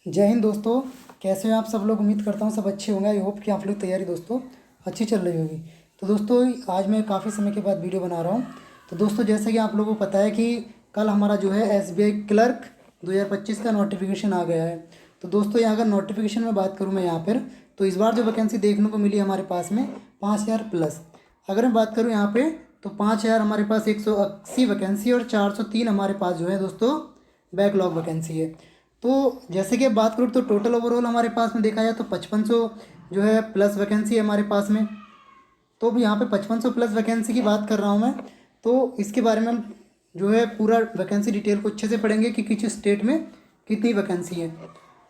जय हिंद दोस्तों। कैसे हो आप सब लोग? उम्मीद करता हूँ सब अच्छे होंगे। आई होप कि आप लोग तैयारी दोस्तों अच्छी चल रही होगी। तो दोस्तों आज मैं काफ़ी समय के बाद वीडियो बना रहा हूँ। तो दोस्तों जैसे कि आप लोगों को पता है कि कल हमारा जो है एसबीआई क्लर्क 2025 का नोटिफिकेशन आ गया है। तो दोस्तों यहाँ अगर नोटिफिकेशन में बात करूँ मैं यहाँ पर, तो इस बार जो वैकेंसी देखने को मिली हमारे पास में 5,000 प्लस। अगर मैं बात करूँ यहाँ पे, तो 5,000 हमारे पास 180 वैकेंसी और 403 हमारे पास जो है दोस्तों बैकलॉग वैकेंसी है। तो जैसे कि अब बात करूँ तो टोटल ओवरऑल हमारे पास में देखा जाए तो 5500 जो है प्लस वैकेंसी है हमारे पास में। तो अब यहाँ पे 5500 प्लस वैकेंसी की बात कर रहा हूँ मैं। तो इसके बारे में हम जो है पूरा वैकेंसी डिटेल को अच्छे से पढ़ेंगे कि किस स्टेट में कितनी वैकेंसी है।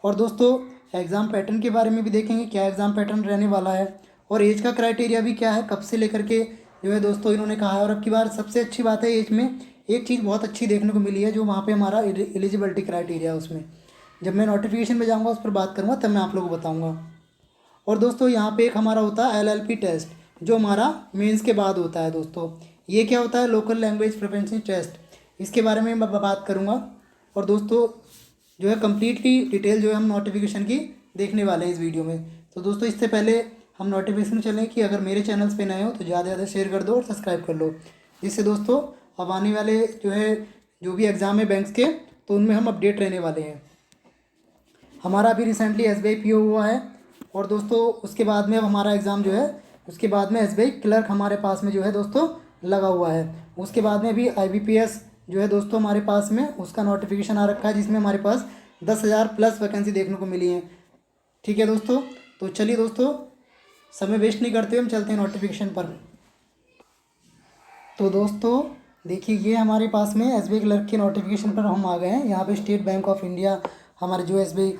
और दोस्तों एग्ज़ाम पैटर्न के बारे में भी देखेंगे, क्या एग्ज़ाम पैटर्न रहने वाला है, और एज का क्राइटेरिया भी क्या है, कब से लेकर के जो है दोस्तों इन्होंने कहा है। और अब की बार सबसे अच्छी बात है एज में एक चीज़ बहुत अच्छी देखने को मिली है, जो वहाँ पे हमारा एलिजिबिलिटी क्राइटेरिया है उसमें। जब मैं नोटिफिकेशन में जाऊँगा उस पर बात करूँगा तब मैं आप लोगों को बताऊँगा। और दोस्तों यहाँ पे एक हमारा होता है एलएलपी टेस्ट, जो हमारा मेंस के बाद होता है दोस्तों। ये क्या होता है? Local language proficiency test. इसके बारे में मैं बात करूँगा। और दोस्तों जो है कम्प्लीटली डिटेल जो है हम नोटिफिकेशन की देखने वाले हैं इस वीडियो में। तो दोस्तों इससे पहले हम नोटिफिकेशन चलें कि अगर मेरे चैनल्स पे नए हो तो ज़्यादा से ज़्यादा शेयर कर दो और सब्सक्राइब कर लो, जिससे दोस्तों अब आने वाले जो है जो भी एग्ज़ाम है बैंक्स के, तो उनमें हम अपडेट रहने वाले हैं। हमारा अभी रिसेंटली एसबीआई पीओ हुआ है। और दोस्तों उसके बाद में अब हमारा एग्ज़ाम जो है, उसके बाद में एसबीआई क्लर्क हमारे पास में जो है दोस्तों लगा हुआ है। उसके बाद में भी आईबीपीएस जो है दोस्तों हमारे पास में उसका नोटिफिकेशन आ रखा है, जिसमें हमारे पास 10,000 प्लस वैकेंसी देखने को मिली है। ठीक है दोस्तों, तो चलिए दोस्तों समय वेस्ट नहीं करते हुए हम चलते हैं नोटिफिकेशन पर। तो दोस्तों देखिए ये हमारे पास में एसबीआई क्लर्क के नोटिफिकेशन पर हम आ गए हैं। यहाँ पे स्टेट बैंक ऑफ इंडिया हमारे जो एसबीआई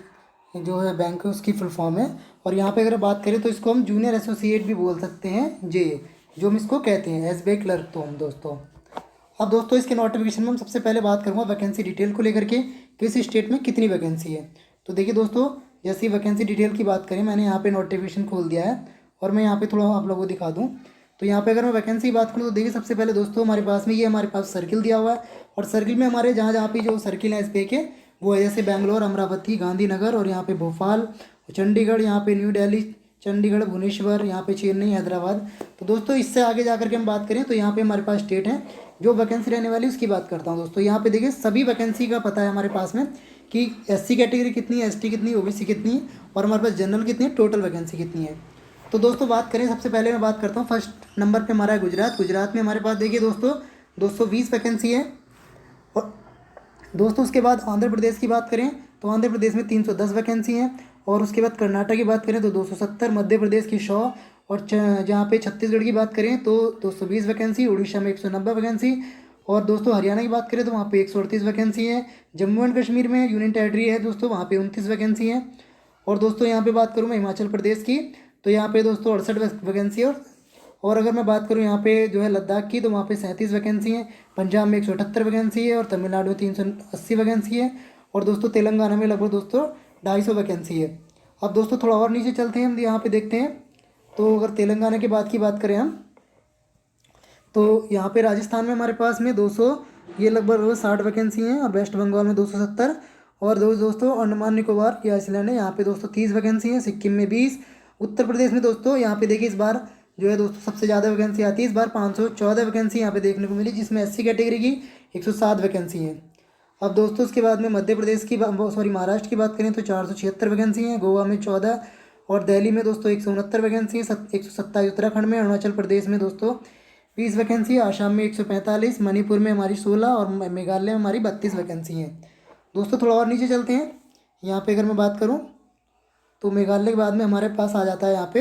जो है बैंक है उसकी फुल फॉर्म है। और यहाँ पे अगर बात करें तो इसको हम जूनियर एसोसिएट भी बोल सकते हैं, जे जो हम इसको कहते हैं एसबीआई क्लर्क। तो हम दोस्तों अब दोस्तों इसके नोटिफिकेशन में हम सबसे पहले बात करूँगा वैकेंसी डिटेल को लेकर के, किस स्टेट में कितनी वैकेंसी है। तो देखिए दोस्तों जैसी वैकेंसी डिटेल की बात करें, मैंने यहाँ पे नोटिफिकेशन खोल दिया है और मैं यहाँ पे थोड़ा आप लोगों को दिखा दूँ। तो यहाँ पे अगर मैं वैकेंसी की बात करूँ तो देखिए सबसे पहले दोस्तों हमारे पास में ये हमारे पास सर्किल दिया हुआ है। और सर्किल में हमारे जहाँ जहाँ पे जो सर्किल है एसबीआई के, वो है जैसे बेंगलोर, अमरावती, गांधीनगर, और यहाँ पे भोपाल, चंडीगढ़, यहाँ पे न्यू दिल्ली, चंडीगढ़, भुवनेश्वर, यहाँ पे चेन्नई, हैदराबाद। तो दोस्तों इससे आगे जा करके हम बात करें तो यहाँ पे हमारे पास स्टेट है जो वैकेंसी रहने वाली है उसकी बात करता हूँ दोस्तों। यहाँ पे देखिए सभी वैकेंसी का पता है हमारे पास में कि एससी कैटेगरी कितनी है, एसटी कितनी है, ओबीसी कितनी है, और हमारे पास जनरल कितनी है, टोटल वैकेंसी कितनी है। तो दोस्तों बात करें, सबसे पहले मैं बात करता हूँ फर्स्ट नंबर पे हमारा है गुजरात। गुजरात में हमारे पास देखिए दोस्तों 220 वैकेंसी है। और दोस्तों उसके बाद आंध्र प्रदेश की बात करें तो आंध्र प्रदेश में 310 वैकेंसी हैं। और उसके बाद कर्नाटक की बात करें तो 270, मध्य प्रदेश की 100, और जहाँ पे छत्तीसगढ़ की बात करें तो 220 वैकेंसी, उड़ीसा में 190 वैकेंसी। और दोस्तों हरियाणा की बात करें तो वहाँ पे 138 वैकेंसी है। जम्मू एंड कश्मीर में यूनियन टेरिटरी है दोस्तों, वहाँ पे 29 वैकेंसी है। और दोस्तों यहाँ पे बात करूँ मैं हिमाचल प्रदेश की, तो यहाँ पे दोस्तों 68 वैकेंसी है। और अगर मैं बात करूँ यहाँ पे जो है लद्दाख की, तो वहाँ पे 37 वैकेंसी है। पंजाब में 178 वैकेंसी है, और तमिलनाडु में 380 वैकेंसी है। और दोस्तों तेलंगाना में लगभग दोस्तों 250 वैकेंसी है। अब दोस्तों थोड़ा और नीचे चलते हैं, हम यहाँ पे देखते हैं। तो अगर तेलंगाना के बाद की बात करें हम, तो यहाँ पे राजस्थान में हमारे पास में 200 ये लगभग 60 वैकेंसी हैं। और वेस्ट बंगाल में 270। और दोस्तों अंडमान निकोबार ये आइसलैंड है, यहाँ पे दोस्तों 30 वैकेंसी हैं। सिक्किम में 20। उत्तर प्रदेश में दोस्तों यहाँ पे देखिए इस बार जो है दोस्तों सबसे ज़्यादा वैकेंसी आती है। इस बार 514 वैकेंसी यहाँ पे देखने को मिली, जिसमें एससी कैटेगरी की 107 वैकेंसी है। अब दोस्तों उसके बाद में मध्य प्रदेश की सॉरी महाराष्ट्र की बात करें तो 476 वैकेंसी हैं। गोवा में 14। और दिल्ली में दोस्तों 169 वैकेंसी है। 127 उत्तराखंड में। अरुणाचल प्रदेश में दोस्तों 20 वैकेंसी, आसाम में 145, मणिपुर में हमारी 16, और मेघालय में हमारी 32 वैकेंसी हैं। दोस्तों थोड़ा और नीचे चलते हैं। यहाँ पे अगर मैं बात करूँ तो मेघालय के बाद में हमारे पास आ जाता है यहाँ पे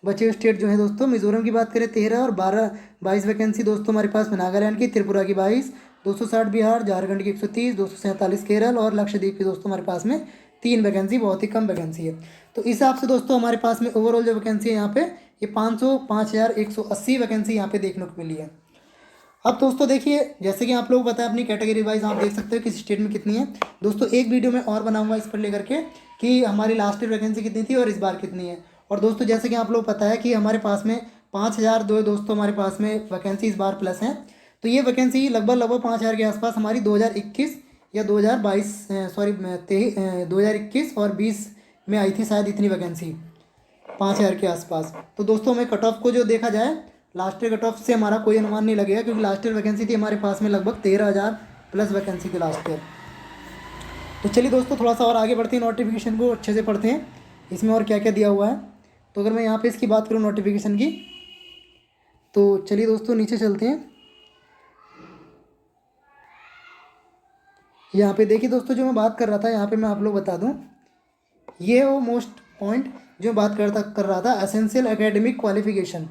बचे हुए स्टेट जो है दोस्तों। मिजोरम की बात करें 13, और 22 वैकेंसी दोस्तों हमारे पास में नागालैंड की, त्रिपुरा की 22, 260 बिहार, झारखंड की 130, 247 केरल, और लक्षद्वीप की दोस्तों हमारे पास में 3 वैकेंसी, बहुत ही कम वैकेंसी है। तो इस हिसाब से दोस्तों हमारे पास में ओवरऑल जो वैकेंसी है यहाँ पे ये 5,180 वैकेंसी यहाँ पे देखने को मिली है। अब दोस्तों देखिए जैसे कि आप लोग बताएं अपनी कैटेगरी वाइज आप देख सकते हो किस स्टेट में कितनी है। दोस्तों एक वीडियो में और बनाऊंगा इस पर लेकर के कि हमारी लास्ट ईयर वैकेंसी कितनी थी और इस बार कितनी है। और दोस्तों जैसे कि आप लोग पता है कि हमारे पास में 5,000 दो दोस्तों हमारे पास में वैकेंसी इस बार प्लस हैं। तो ये वैकेंसी लगभग 5,000 के आसपास हमारी 2021 या 2022 सॉरी 2021 और 20 में आई थी शायद इतनी वैकेंसी, 5,000 के आसपास। तो दोस्तों हमें कट ऑफ को जो देखा जाए, लास्ट ईयर कट ऑफ से हमारा कोई अनुमान नहीं लगेगा, क्योंकि लास्ट ईयर वैकेंसी थी हमारे पास में लगभग 13,000 प्लस वैकेंसी थी लास्ट ईयर। तो चलिए दोस्तों थोड़ा सा और आगे बढ़ते हैं, नोटिफिकेशन को अच्छे से पढ़ते हैं, इसमें और क्या क्या दिया हुआ है। तो अगर मैं यहाँ पे इसकी बात करूँ नोटिफिकेशन की, तो चलिए दोस्तों नीचे चलते हैं। यहाँ पे देखिए दोस्तों, जो मैं बात कर रहा था यहाँ पे मैं आप लोग बता दूँ, ये वो मोस्ट पॉइंट जो बात कर रहा था, एसेंशियल एकेडमिक क्वालिफिकेशन।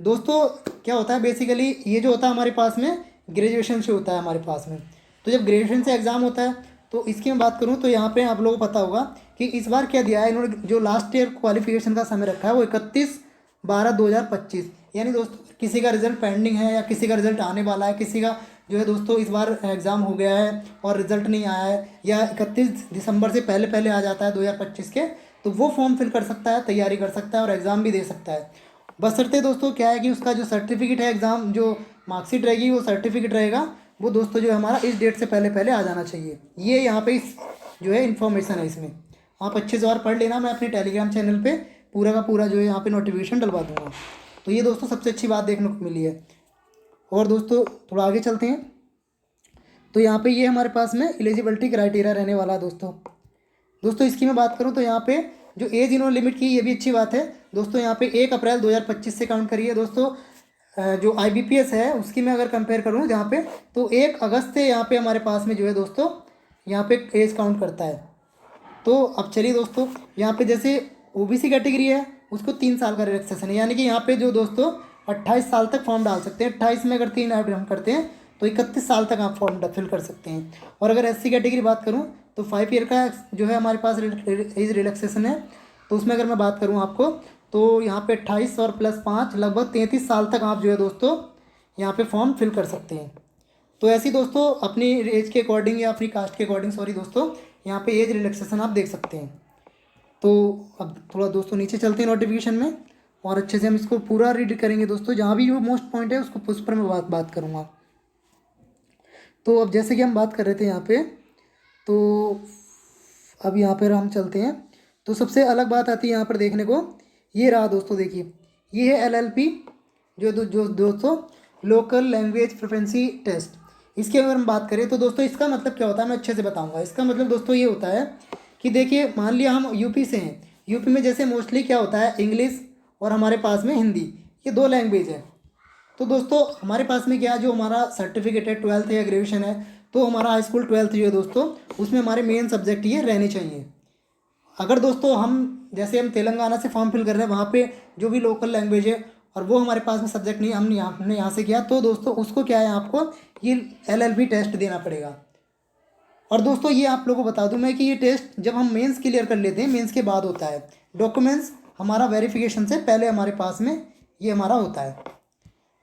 दोस्तों क्या होता है बेसिकली, ये जो होता है हमारे पास में ग्रेजुएशन से होता है हमारे पास में। तो जब ग्रेजुएशन से एग्ज़ाम होता है, तो इसकी मैं बात करूँ तो यहाँ पे आप लोगों को पता होगा कि इस बार क्या दिया है इन्होंने, जो लास्ट ईयर क्वालिफिकेशन का समय रखा है वो 31/12/2025। यानी दोस्तों किसी का रिजल्ट पेंडिंग है या किसी का रिजल्ट आने वाला है, किसी का जो है दोस्तों इस बार एग्ज़ाम हो गया है और रिजल्ट नहीं आया है, या 31 दिसंबर से पहले पहले आ जाता है 2025 के, तो वो फॉर्म फिल कर सकता है, तैयारी कर सकता है और एग्ज़ाम भी दे सकता है। बशर्ते दोस्तों क्या है कि उसका जो सर्टिफिकेट है, एग्ज़ाम जो मार्कशीट रहेगी, वो सर्टिफिकेट रहेगा, वो दोस्तों जो है हमारा इस डेट से पहले पहले आ जाना चाहिए। ये यहाँ पे इस जो है इन्फॉर्मेशन है, इसमें आप अच्छे से और पढ़ लेना। मैं अपने टेलीग्राम चैनल पे पूरा का पूरा जो है यहाँ पे नोटिफिकेशन डलवा दूँगा। तो ये दोस्तों सबसे अच्छी बात देखने को मिली है। और दोस्तों थोड़ा आगे चलते हैं, तो यहाँ पे ये हमारे पास में एलिजिबिलिटी क्राइटेरिया रहने वाला है दोस्तों इसकी मैं बात करूँ तो यहाँ पे जो एज इन्होंने लिमिट की, ये भी अच्छी बात है दोस्तों। यहाँ पे 1 अप्रैल 2025 से काउंट करिए दोस्तों। जो IBPS है उसकी मैं अगर कंपेयर करूँ जहाँ पे, तो 1 अगस्त से यहाँ पे हमारे पास में जो है दोस्तों यहाँ पे एज काउंट करता है। तो अब चलिए दोस्तों, यहाँ पे जैसे OBC कैटेगरी है उसको 3 साल का रिलैक्सेशन है, यानी कि यहाँ पे जो दोस्तों 28 साल तक फॉर्म डाल सकते हैं। 28 में अगर 3 ऐड हम करते हैं तो 31 साल तक आप फॉर्म फिल कर सकते हैं। और अगर SC कैटेगरी बात करूँ तो 5 ईयर का जो है हमारे पास एज रिलैक्सेशन है। तो उसमें अगर मैं बात करूँ आपको, तो यहाँ पे 28 और प्लस 5 लगभग 33 साल तक आप जो है दोस्तों यहाँ पे फॉर्म फिल कर सकते हैं। तो ऐसे ही दोस्तों अपनी एज के अकॉर्डिंग या अपनी कास्ट के अकॉर्डिंग सॉरी दोस्तों, यहाँ पे एज रिलैक्सेशन आप देख सकते हैं। तो अब थोड़ा दोस्तों नीचे चलते हैं नोटिफिकेशन में, और अच्छे से हम इसको पूरा रीड करेंगे दोस्तों। जहाँ भी जो मोस्ट पॉइंट है उसको उस पर मैं बात करूँगा। तो अब जैसे कि हम बात कर रहे थे यहाँ पे, तो अब यहाँ पर हम चलते हैं। तो सबसे अलग बात आती है यहाँ पर देखने को, ये रहा दोस्तों, देखिए ये है LLP जो दोस्तों लोकल लैंग्वेज प्रोफिशिएंसी टेस्ट। इसकी अगर हम बात करें तो दोस्तों इसका मतलब क्या होता है मैं अच्छे से बताऊंगा। इसका मतलब दोस्तों ये होता है कि देखिए मान लिया हम यूपी से हैं, यूपी में जैसे मोस्टली क्या होता है इंग्लिश और हमारे पास में हिंदी, ये 2 लैंग्वेज है। तो दोस्तों हमारे पास में क्या जो हमारा सर्टिफिकेट है 12th या ग्रेजुएशन है, तो हमारा हाई स्कूल 12th जो है दोस्तों उसमें हमारे मेन सब्जेक्ट ये रहने चाहिए। अगर दोस्तों हम जैसे हम तेलंगाना से फॉर्म फिल कर रहे हैं, वहाँ पे जो भी लोकल लैंग्वेज है और वो हमारे पास में सब्जेक्ट नहीं, हमने यहाँ से किया, तो दोस्तों उसको क्या है आपको ये LLB टेस्ट देना पड़ेगा। और दोस्तों ये आप लोगों को बता दूं मैं कि ये टेस्ट जब हम मेंस क्लियर कर लेते हैं, मेंस के बाद होता है। डॉक्यूमेंट्स हमारा वेरिफिकेशन से पहले हमारे पास में ये हमारा होता है।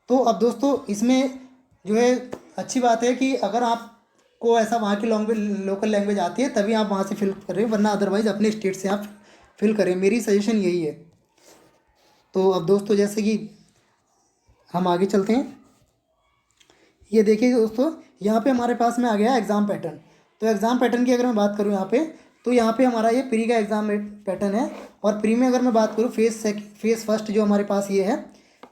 तो अब दोस्तों इसमें जो है अच्छी बात है कि अगर आपको ऐसा वहाँ की लोकल लैंग्वेज आती है तभी आप वहाँ से फिल करें, वरना अदरवाइज़ अपने स्टेट से आप फिल करें, मेरी सजेशन यही है। तो अब दोस्तों जैसे कि हम आगे चलते हैं, ये देखिए दोस्तों यहाँ पे हमारे पास में आ गया एग्ज़ाम पैटर्न। तो एग्ज़ाम पैटर्न की अगर मैं बात करूँ यहाँ पे, तो यहाँ पे हमारा ये प्री का एग्ज़ाम पैटर्न है। और प्री में अगर मैं बात करूँ फेज़ फर्स्ट जो हमारे पास ये है,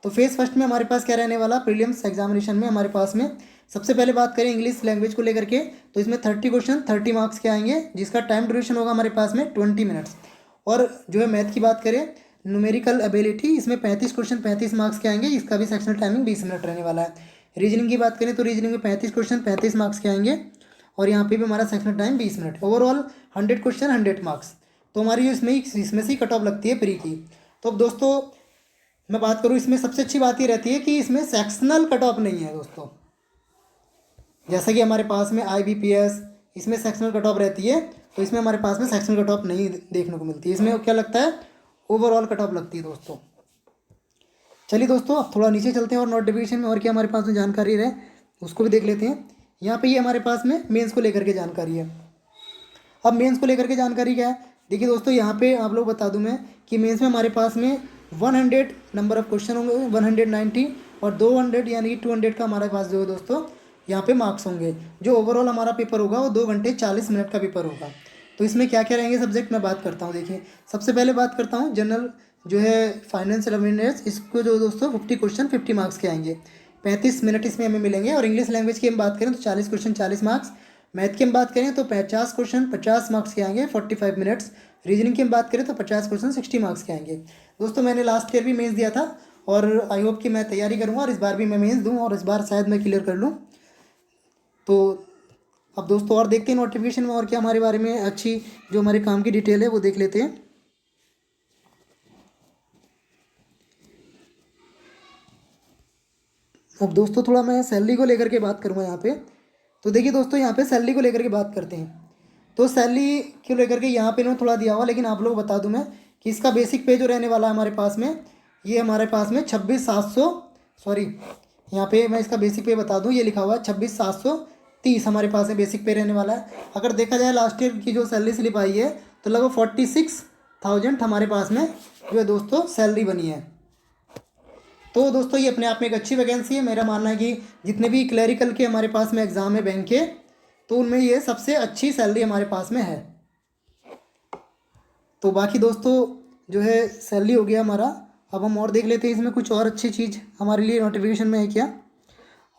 तो फेज़ फर्स्ट में हमारे पास क्या रहने वाला, प्रीलिम्स एग्जामिनेशन में हमारे पास में सबसे पहले बात करें इंग्लिश लैंग्वेज को लेकर के, तो इसमें 30 क्वेश्चन 30 मार्क्स के आएंगे, जिसका टाइम ड्यूरेशन होगा हमारे पास में 20 मिनट्स। और जो है मैथ की बात करें न्यूमेरिकल एबिलिटी, इसमें 35 क्वेश्चन 35 मार्क्स के आएंगे, इसका भी सेक्शनल टाइमिंग 20 मिनट रहने वाला है। रीजनिंग की बात करें तो रीजनिंग में 35 क्वेश्चन 35 मार्क्स के आएंगे, और यहाँ पे भी हमारा sectional time 20 minute. Overall 100 question 100 marks. तो हमारी जो इसमें से कट ऑफ लगती है प्री की। तो अब दोस्तों मैं बात करूँ, इसमें सबसे अच्छी बात ये रहती है कि इसमें सेक्शनल कट ऑफ नहीं है दोस्तों। जैसे कि हमारे पास में IBPS इसमें सेक्शनल कट ऑफ रहती है, तो इसमें हमारे पास में सेक्शनल कट ऑफ नहीं देखने को मिलती है। इसमें क्या लगता है, ओवरऑल कट ऑफ लगती है दोस्तों। चलिए दोस्तों अब थोड़ा नीचे चलते हैं और नोटिफिकेशन में और क्या हमारे पास में जानकारी रहे उसको भी देख लेते हैं। यहाँ पे ये हमारे पास में मेंस को लेकर के जानकारी है। अब मेंस को लेकर के जानकारी क्या है, देखिए दोस्तों यहाँ पे आप लोग बता दूं मैं कि मेंस में हमारे पास में 100 नंबर ऑफ क्वेश्चन होंगे, 190 और 200 यानी कि 200 का हमारे पास जो है दोस्तों यहाँ पे मार्क्स होंगे। जो ओवरऑल हमारा पेपर होगा वो 2 घंटे 40 मिनट का पेपर होगा। तो इसमें क्या क्या रहेंगे सब्जेक्ट मैं बात करता हूँ। देखिए सबसे पहले बात करता हूँ जनरल जो है फाइनेंशियल अवेयरनेस, इसको जो दोस्तों 50 क्वेश्चन 50 मार्क्स के आएंगे, 35 मिनट इसमें हमें मिलेंगे। और इंग्लिश लैंग्वेज की हम बात करें तो 40 क्वेश्चन 40 मार्क्स, मैथ की हम बात करें तो 50 क्वेश्चन 50 मार्क्स के आएंगे 45 मिनट्स, रीजनिंग की हम बात करें तो 50 क्वेश्चन 60 मार्क्स के आएंगे। दोस्तों मैंने लास्ट ईयर भी मेंस दिया था और आई होप कि मैं तैयारी करूँगा और इस बार भी मैं मेंस दूँ और इस बार शायद मैं क्लियर कर लूँ। तो अब दोस्तों और देखते हैं नोटिफिकेशन में और क्या हमारे बारे में अच्छी जो हमारे काम की डिटेल है वो देख लेते हैं। अब दोस्तों थोड़ा मैं सैलरी को लेकर के बात करूँगा यहाँ पे। तो देखिए दोस्तों यहाँ पे सैलरी को लेकर के बात करते हैं। तो सैलरी को लेकर के यहाँ पे ना थोड़ा दिया हुआ, लेकिन आप लोग बता दूँ मैं कि इसका बेसिक पे जो रहने वाला है हमारे पास में, ये हमारे पास में 26,700, सॉरी यहाँ पे मैं इसका बेसिक पे बता दूँ, ये लिखा हुआ है 26,730 हमारे पास में बेसिक पे रहने वाला है। अगर देखा जाए लास्ट ईयर की जो सैलरी स्लिप आई है तो लगभग 46,000 हमारे पास में जो है दोस्तों सैलरी बनी है। तो दोस्तों ये अपने आप में एक अच्छी वैकेंसी है। मेरा मानना है कि जितने भी क्लरिकल के हमारे पास में एग्ज़ाम है बैंक के, तो उनमें ये सबसे अच्छी सैलरी हमारे पास में है। तो बाकी दोस्तों जो है सैलरी हो गया हमारा। अब हम और देख लेते हैं इसमें कुछ और अच्छी चीज़ हमारे लिए नोटिफिकेशन में है क्या।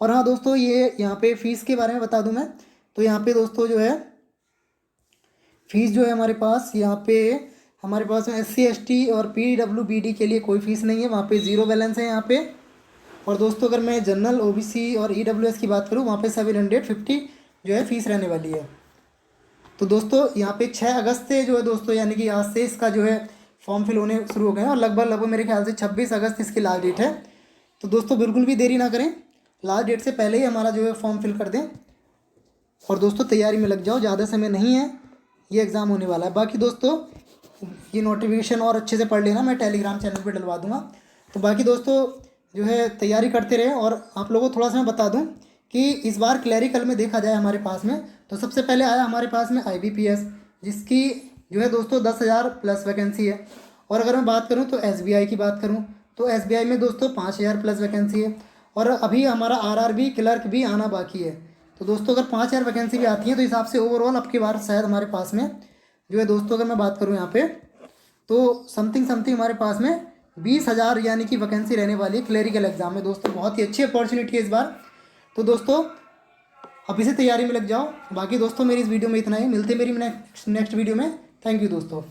और हाँ दोस्तों ये यहाँ पे फ़ीस के बारे में बता दूँ मैं। तो यहाँ पे दोस्तों जो है फ़ीस जो है हमारे पास यहाँ पे हमारे पास में SC ST और PWBD के लिए कोई फ़ीस नहीं है, वहाँ पे ज़ीरो बैलेंस है यहाँ पे। और दोस्तों अगर मैं जनरल OBC और EWS की बात करूँ, वहाँ पे 750 जो है फ़ीस रहने वाली है। तो दोस्तों यहाँ पे 6 अगस्त से जो है दोस्तों, यानी कि आज से इसका जो है फॉर्म फिल होने शुरू हो गए हैं और लगभग मेरे ख्याल से 26 अगस्त इसकी लास्ट डेट है। तो दोस्तों बिल्कुल भी देरी ना करें, लास्ट डेट से पहले ही हमारा जो है फॉर्म फिल कर दें और दोस्तों तैयारी में लग जाओ, ज़्यादा समय नहीं है, ये एग्ज़ाम होने वाला है। बाकी दोस्तों ये नोटिफिकेशन और अच्छे से पढ़ लेना, मैं टेलीग्राम चैनल पे डलवा दूँगा। तो बाकी दोस्तों जो है तैयारी करते रहे। और आप लोगों को थोड़ा सा मैं बता दूँ कि इस बार क्लैरिकल में देखा जाए हमारे पास में, तो सबसे पहले आया हमारे पास में IBPS, जिसकी जो है दोस्तों 10,000 प्लस वैकेंसी है। और अगर मैं बात करूँ तो SBI की बात करूँ तो SBI में दोस्तों 5,000 प्लस वैकेंसी है। और अभी हमारा RRB क्लर्क भी आना बाकी है। तो दोस्तों अगर 5,000 वैकेंसी भी आती है तो हिसाब से ओवरऑल अब की बार शायद हमारे पास में जो है दोस्तों अगर मैं बात करूँ यहाँ पे तो समथिंग हमारे पास में 20,000 यानी कि वैकेंसी रहने वाली है क्लरिकल एग्जाम में। दोस्तों बहुत ही अच्छी अपॉर्चुनिटी है इस बार। तो दोस्तों अभी से तैयारी में लग जाओ। बाकी दोस्तों मेरी इस वीडियो में इतना ही, मिलते हैं मेरी नेक्स्ट वीडियो में। थैंक यू दोस्तों।